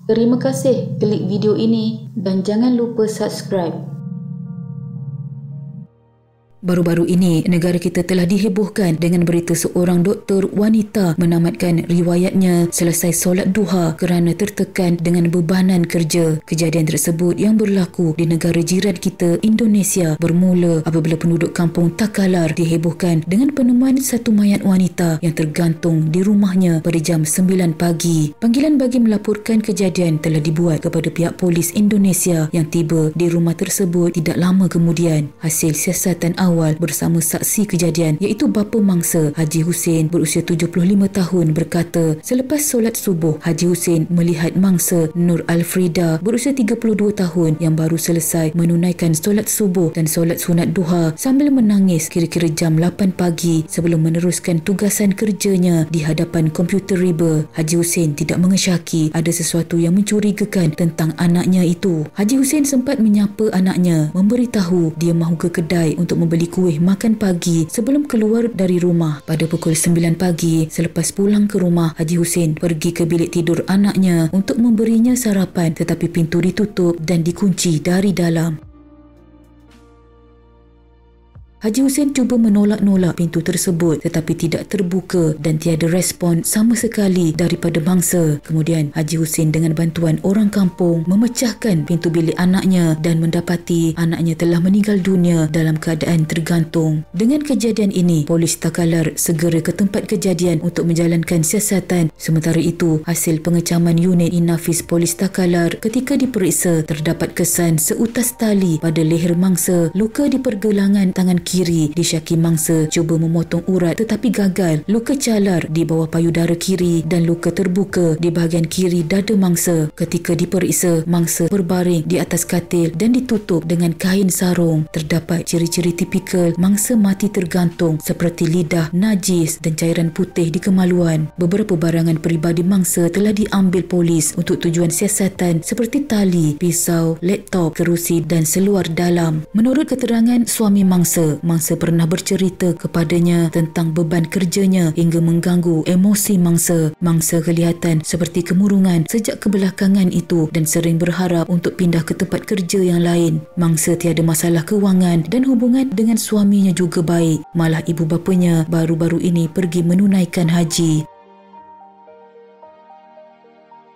Terima kasih klik video ini dan jangan lupa subscribe. Baru-baru ini, negara kita telah dihebohkan dengan berita seorang doktor wanita menamatkan riwayatnya selesai solat duha kerana tertekan dengan bebanan kerja. Kejadian tersebut yang berlaku di negara jiran kita, Indonesia, bermula apabila penduduk kampung Takalar dihebohkan dengan penemuan satu mayat wanita yang tergantung di rumahnya pada jam 9 pagi. Panggilan bagi melaporkan kejadian telah dibuat kepada pihak polis Indonesia yang tiba di rumah tersebut tidak lama kemudian. Hasil siasatan awal bersama saksi kejadian iaitu bapa mangsa Haji Hussein berusia 75 tahun berkata selepas solat subuh Haji Hussein melihat mangsa Nur Alfrida berusia 32 tahun yang baru selesai menunaikan solat subuh dan solat sunat duha sambil menangis kira-kira jam 8 pagi sebelum meneruskan tugasan kerjanya di hadapan komputer riba. Haji Hussein tidak mengesyaki ada sesuatu yang mencurigakan tentang anaknya itu. Haji Hussein sempat menyapa anaknya memberitahu dia mahu ke kedai untuk membeli kuih makan pagi sebelum keluar dari rumah. Pada pukul 9 pagi, selepas pulang ke rumah, Haji Hussein pergi ke bilik tidur anaknya untuk memberinya sarapan tetapi pintu ditutup dan dikunci dari dalam. Haji Hussein cuba menolak-nolak pintu tersebut tetapi tidak terbuka dan tiada respon sama sekali daripada mangsa. Kemudian Haji Hussein dengan bantuan orang kampung memecahkan pintu bilik anaknya dan mendapati anaknya telah meninggal dunia dalam keadaan tergantung. Dengan kejadian ini, polis Takalar segera ke tempat kejadian untuk menjalankan siasatan. Sementara itu, hasil pengecaman unit Inafis Polis Takalar ketika diperiksa terdapat kesan seutas tali pada leher mangsa, luka di pergelangan tangan kiri disyaki mangsa cuba memotong urat tetapi gagal, luka calar di bawah payudara kiri dan luka terbuka di bahagian kiri dada mangsa. Ketika diperiksa, mangsa berbaring di atas katil dan ditutup dengan kain sarung. Terdapat ciri-ciri tipikal mangsa mati tergantung seperti lidah najis dan cairan putih di kemaluan. Beberapa barangan peribadi mangsa telah diambil polis untuk tujuan siasatan seperti tali, pisau, laptop, kerusi dan seluar dalam. Menurut keterangan suami mangsa pernah bercerita kepadanya tentang beban kerjanya hingga mengganggu emosi mangsa. Mangsa kelihatan seperti kemurungan sejak kebelakangan itu dan sering berharap untuk pindah ke tempat kerja yang lain. Mangsa tiada masalah kewangan dan hubungan dengan suaminya juga baik. Malah ibu bapanya baru-baru ini pergi menunaikan haji.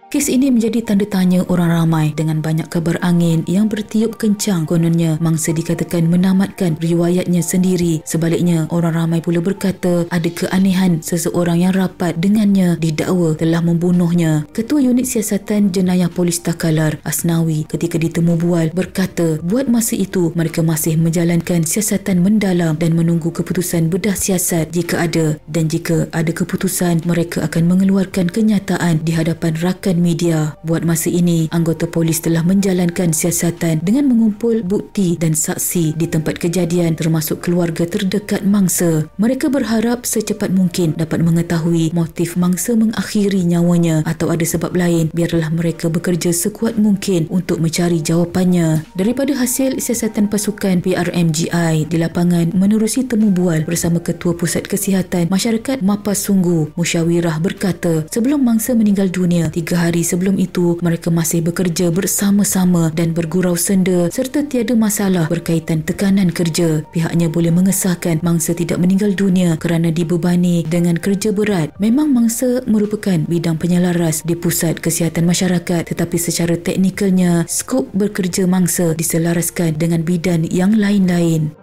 Kes ini menjadi tanda tanya orang ramai dengan banyak kabar angin yang bertiup kencang. Kononnya, mangsa dikatakan menamatkan riwayatnya sendiri. Sebaliknya, orang ramai pula berkata ada keanehan seseorang yang rapat dengannya didakwa telah membunuhnya. Ketua Unit Siasatan Jenayah Polis Takalar, Asnawi, ketika ditemu bual berkata buat masa itu mereka masih menjalankan siasatan mendalam dan menunggu keputusan bedah siasat jika ada, dan jika ada keputusan mereka akan mengeluarkan kenyataan di hadapan rakan media. Buat masa ini, anggota polis telah menjalankan siasatan dengan mengumpul bukti dan saksi di tempat kejadian termasuk keluarga terdekat mangsa. Mereka berharap secepat mungkin dapat mengetahui motif mangsa mengakhiri nyawanya atau ada sebab lain. Biarlah mereka bekerja sekuat mungkin untuk mencari jawapannya. Daripada hasil siasatan pasukan PRMGI di lapangan menerusi temu bual bersama Ketua Pusat Kesihatan Masyarakat Mapas Sungguh, Musyawirah berkata sebelum mangsa meninggal dunia 3 hari sebelum itu mereka masih bekerja bersama-sama dan bergurau senda serta tiada masalah berkaitan tekanan kerja. Pihaknya boleh mengesahkan mangsa tidak meninggal dunia kerana dibebani dengan kerja berat. Memang mangsa merupakan bidang penyelaras di Pusat Kesihatan Masyarakat tetapi secara teknikalnya skop bekerja mangsa diselaraskan dengan bidan yang lain-lain.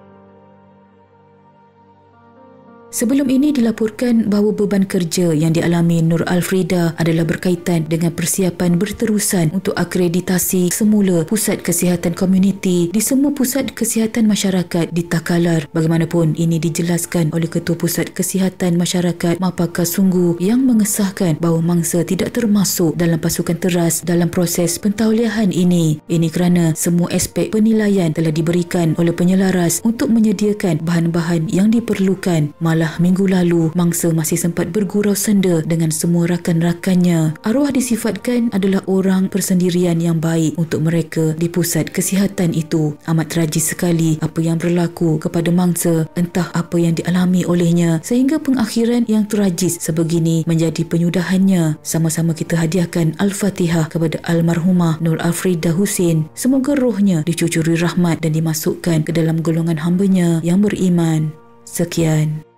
Sebelum ini dilaporkan bahawa beban kerja yang dialami Nur Alfrida adalah berkaitan dengan persiapan berterusan untuk akreditasi semula Pusat Kesihatan Komuniti di semua Pusat Kesihatan Masyarakat di Takalar. Bagaimanapun, ini dijelaskan oleh Ketua Pusat Kesihatan Masyarakat Mapas Sungguh yang mengesahkan bahawa mangsa tidak termasuk dalam pasukan teras dalam proses pentauliahan ini. Ini kerana semua aspek penilaian telah diberikan oleh penyelaras untuk menyediakan bahan-bahan yang diperlukan. Malah adalah minggu lalu mangsa masih sempat bergurau senda dengan semua rakan-rakannya. Arwah disifatkan adalah orang persendirian yang baik untuk mereka di pusat kesihatan itu. Amat tragis sekali apa yang berlaku kepada mangsa, entah apa yang dialami olehnya sehingga pengakhiran yang tragis sebegini menjadi penyudahannya. Sama-sama kita hadiahkan Al-Fatihah kepada almarhumah Nur Afridah Hussein. Semoga rohnya dicucuri rahmat dan dimasukkan ke dalam golongan hamba-Nya yang beriman. Sekian.